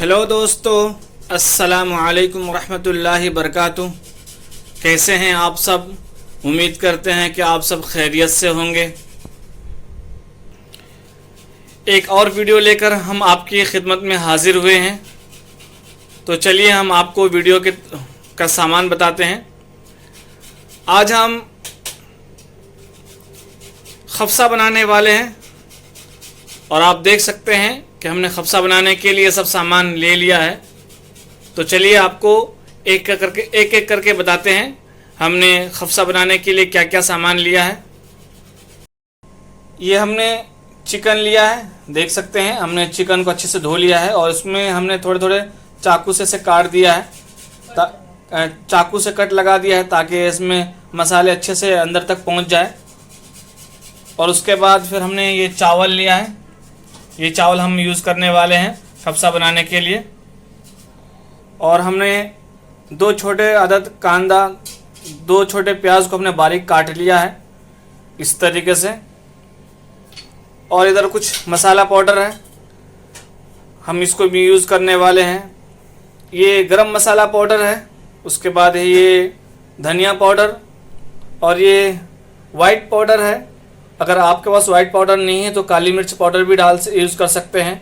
Hello दोस्तों, अस्सलामु अलैकुम रहमतुल्लाहि बरकातुहू। कैसे हैं आप सब? उम्मीद करते हैं कि आप सब खैरियत से होंगे। एक और वीडियो लेकर हम आपकी खिदमत में हाजिर हुए हैं। तो चलिए हम आपको वीडियो का सामान बताते हैं। आज हम खफसा बनाने वाले हैं और आप देख सकते हैं कि हमने खफसा बनाने के लिए सब सामान ले लिया है। तो चलिए आपको एक एक करके बताते हैं हमने खफसा बनाने के लिए क्या क्या सामान लिया है। ये हमने चिकन लिया है, देख सकते हैं हमने चिकन को अच्छे से धो लिया है और इसमें हमने थोड़े थोड़े चाकू से काट दिया है, चाकू से कट लगा दिया है ताकि इसमें मसाले अच्छे से अंदर तक पहुंच जाए। और उसके बाद फिर हमने ये चावल लिया है। ये चावल हम यूज़ करने वाले हैं खफसा बनाने के लिए। और हमने दो छोटे अदद कांदा, दो छोटे प्याज को हमने बारीक काट लिया है इस तरीके से। और इधर कुछ मसाला पाउडर है, हम इसको भी यूज़ करने वाले हैं। ये गरम मसाला पाउडर है, उसके बाद है ये धनिया पाउडर और ये वाइट पाउडर है। अगर आपके पास वाइट पाउडर नहीं है तो काली मिर्च पाउडर भी यूज़ कर सकते हैं।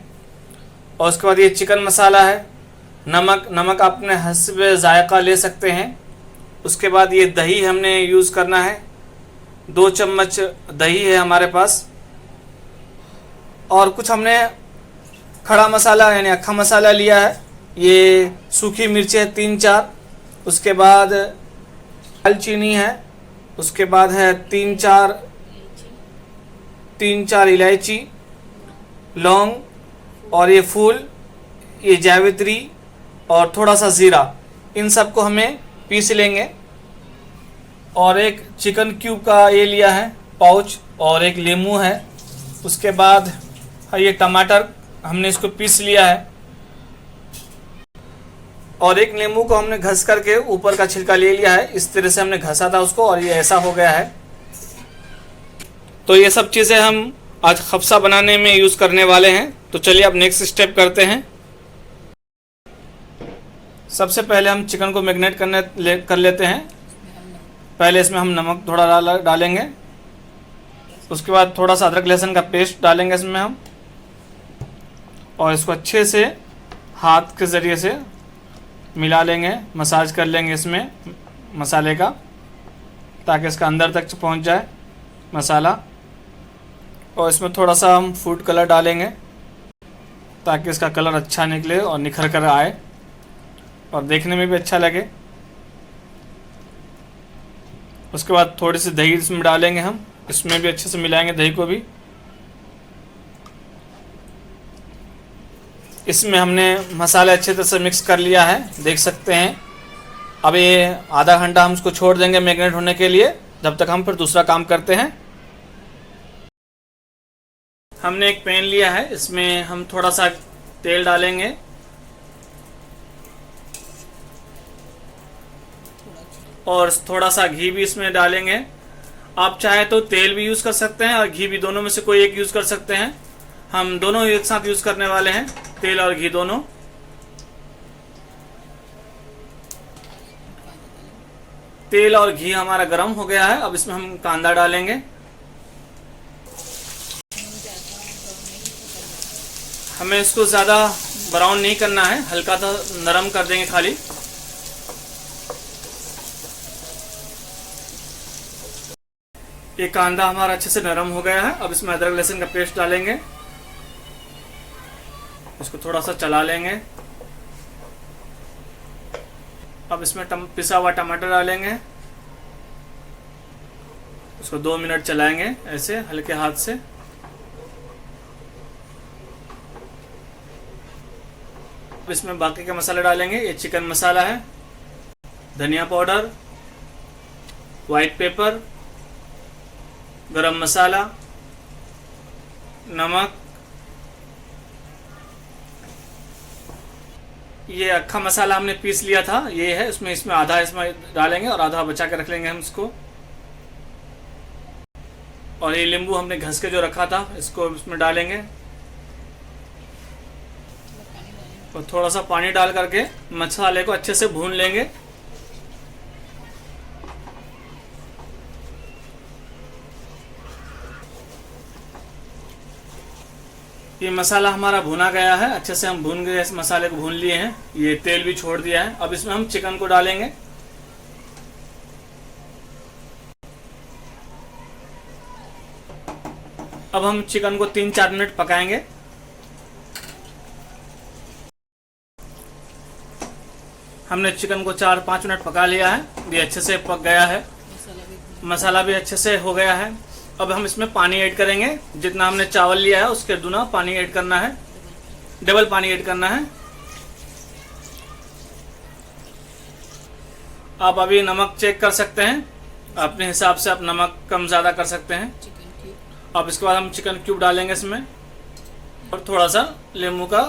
और उसके बाद ये चिकन मसाला है। नमक अपने हस्बे जायका ले सकते हैं। उसके बाद ये दही हमने यूज़ करना है, 2 चम्मच दही है हमारे पास। और कुछ हमने खड़ा मसाला यानी अक्खा मसाला लिया है। ये सूखी मिर्चें है 3-4। उसके बाद दालचीनी है। उसके बाद है 3-4 इलायची, लौंग और ये फूल, ये जावित्री और थोड़ा सा ज़ीरा। इन सबको हमें पीस लेंगे। और एक चिकन क्यूब का ये लिया है पाउच और एक नींबू है। उसके बाद ये टमाटर हमने इसको पीस लिया है। और एक नींबू को हमने घस करके ऊपर का छिलका ले लिया है। इस तरह से हमने घसा था उसको और ये ऐसा हो गया है। तो ये सब चीज़ें हम आज खफसा बनाने में यूज़ करने वाले हैं। तो चलिए अब नेक्स्ट स्टेप करते हैं। सबसे पहले हम चिकन को मैरिनेट कर लेते हैं। पहले इसमें हम नमक थोड़ा डालेंगे। उसके बाद थोड़ा सा अदरक लहसुन का पेस्ट डालेंगे इसमें हम, और इसको अच्छे से हाथ के ज़रिए से मिला लेंगे, मसाज कर लेंगे इसमें मसाले का, ताकि इसका अंदर तक पहुंच जाए मसाला। और इसमें थोड़ा सा हम फूड कलर डालेंगे ताकि इसका कलर अच्छा निकले और निखर कर आए और देखने में भी अच्छा लगे। उसके बाद थोड़ी सी दही इसमें डालेंगे हम, इसमें भी अच्छे से मिलाएंगे दही को भी। इसमें हमने मसाले अच्छे तरह से मिक्स कर लिया है, देख सकते हैं। अब ये आधा घंटा हम इसको छोड़ देंगे मैरिनेट होने के लिए, जब तक हम फिर दूसरा काम करते हैं। हमने एक पैन लिया है, इसमें हम थोड़ा सा तेल डालेंगे और थोड़ा सा घी भी इसमें डालेंगे। आप चाहे तो तेल भी यूज़ कर सकते हैं और घी भी, दोनों में से कोई एक यूज़ कर सकते हैं। हम दोनों एक साथ यूज़ करने वाले हैं, तेल और घी दोनों। तेल और घी हमारा गर्म हो गया है। अब इसमें हम कांदा डालेंगे। हमें इसको ज़्यादा ब्राउन नहीं करना है, हल्का सा नरम कर देंगे खाली। ये कांदा हमारा अच्छे से नरम हो गया है। अब इसमें अदरक लहसुन का पेस्ट डालेंगे, इसको थोड़ा सा चला लेंगे। अब इसमें पिसा हुआ टमाटर डालेंगे, इसको 2 मिनट चलाएंगे ऐसे हल्के हाथ से। अब इसमें बाकी के मसाले डालेंगे। ये चिकन मसाला है, धनिया पाउडर, वाइट पेपर, गरम मसाला, नमक, ये अक्खा मसाला हमने पीस लिया था, ये है। इसमें आधा इसमें डालेंगे और आधा बचा के रख लेंगे हम इसको। और ये नींबू हमने घस के जो रखा था इसको इसमें डालेंगे। और थोड़ा सा पानी डाल करके मसाले को अच्छे से भून लेंगे। ये मसाला हमारा भुना गया है, अच्छे से हम भून गए, इस मसाले को भून लिए हैं, ये तेल भी छोड़ दिया है। अब इसमें हम चिकन को डालेंगे। अब हम चिकन को 3-4 मिनट पकाएंगे। हमने चिकन को 4-5 मिनट पका लिया है, ये अच्छे से पक गया है, मसाला भी अच्छे से हो गया है। अब हम इसमें पानी ऐड करेंगे, जितना हमने चावल लिया है उसके दुना पानी ऐड करना है, डबल पानी ऐड करना है। आप अभी नमक चेक कर सकते हैं, अपने हिसाब से आप नमक कम ज़्यादा कर सकते हैं। अब इसके बाद हम चिकन क्यूब डालेंगे इसमें और थोड़ा सा नींबू का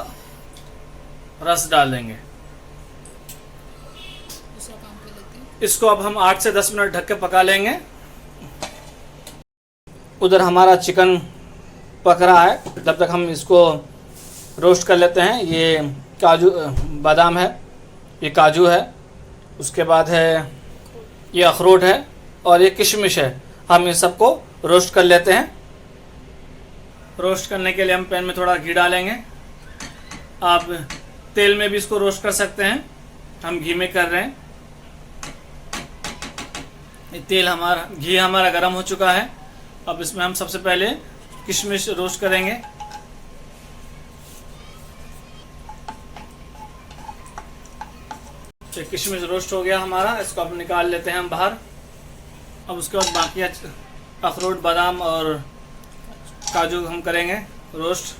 रस डाल देंगे। इसको अब हम 8 से 10 मिनट ढक के पका लेंगे। उधर हमारा चिकन पक रहा है, तब तक हम इसको रोस्ट कर लेते हैं। ये काजू बादाम है, ये काजू है, उसके बाद है ये अखरोट है और ये किशमिश है। हम इन सबको रोस्ट कर लेते हैं। रोस्ट करने के लिए हम पैन में थोड़ा घी डालेंगे। आप तेल में भी इसको रोस्ट कर सकते हैं, हम घी में कर रहे हैं। घी हमारा गर्म हो चुका है। अब इसमें हम सबसे पहले किशमिश रोस्ट करेंगे। तो किशमिश रोस्ट हो गया हमारा, इसको अब निकाल लेते हैं हम बाहर। अब उसके बाद बाकी अखरोट, बादाम और काजू हम करेंगे रोस्ट।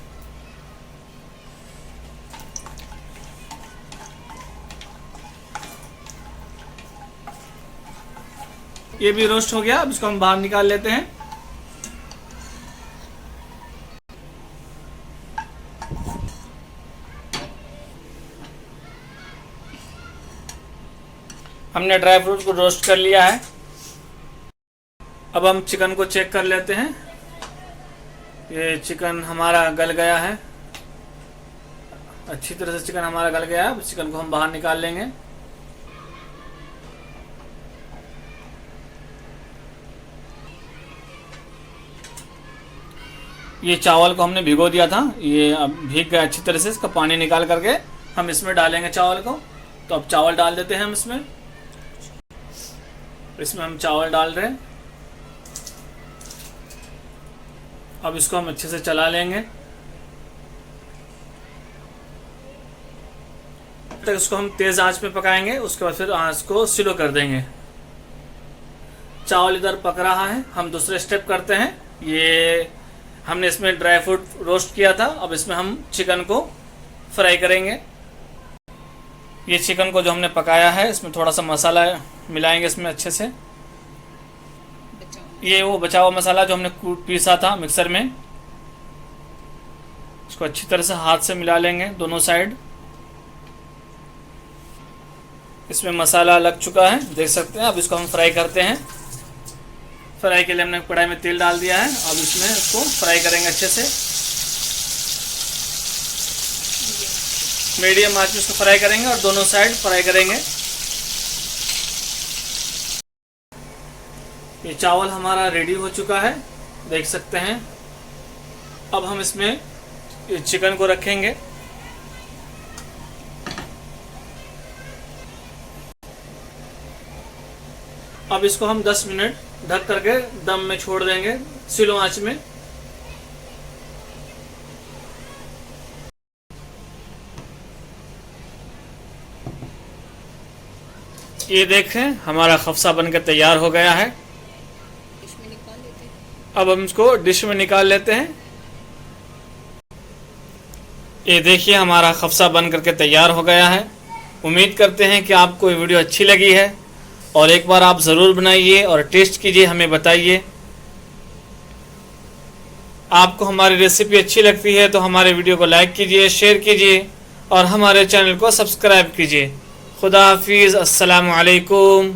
ये भी रोस्ट हो गया, अब इसको हम बाहर निकाल लेते हैं। हमने ड्राई फ्रूट को रोस्ट कर लिया है। अब हम चिकन को चेक कर लेते हैं। ये चिकन हमारा गल गया है, अच्छी तरह से चिकन हमारा गल गया है। अब चिकन को हम बाहर निकाल लेंगे। ये चावल को हमने भिगो दिया था, ये अब भीग गया अच्छी तरह से। इसका पानी निकाल करके हम इसमें डालेंगे चावल को। तो अब चावल डाल देते हैं हम इसमें हम चावल डाल रहे हैं। अब इसको हम अच्छे से चला लेंगे, तक इसको हम तेज आंच पे पकाएंगे। उसके बाद फिर आंच को स्लो कर देंगे। चावल इधर पक रहा है, हम दूसरे स्टेप करते हैं। ये हमने इसमें ड्राई फ्रूट रोस्ट किया था, अब इसमें हम चिकन को फ्राई करेंगे। ये चिकन को जो हमने पकाया है, इसमें थोड़ा सा मसाला मिलाएंगे इसमें अच्छे से। ये वो बचा हुआ मसाला जो हमने पीसा था मिक्सर में, इसको अच्छी तरह से हाथ से मिला लेंगे दोनों साइड। इसमें मसाला लग चुका है, देख सकते हैं। अब इसको हम फ्राई करते हैं। फ्राई के लिए हमने कढ़ाई में तेल डाल दिया है, अब इसमें इसको फ्राई करेंगे अच्छे से। मीडियम आंच में इसको फ्राई करेंगे और दोनों साइड फ्राई करेंगे। ये चावल हमारा रेडी हो चुका है, देख सकते हैं। अब हम इसमें चिकन को रखेंगे। अब इसको हम 10 मिनट ढक करके दम में छोड़ देंगे, स्लो आंच में। ये देखें, हमारा खफसा बनकर तैयार हो गया है। अब हम इसको डिश में निकाल लेते हैं। ये देखिए, हमारा खफसा बन करके तैयार हो गया है। उम्मीद करते हैं कि आपको ये वीडियो अच्छी लगी है, और एक बार आप ज़रूर बनाइए और टेस्ट कीजिए, हमें बताइए। आपको हमारी रेसिपी अच्छी लगती है तो हमारे वीडियो को लाइक कीजिए, शेयर कीजिए और हमारे चैनल को सब्सक्राइब कीजिए। खुदा हाफिज़, अस्सलामु अलैकुम।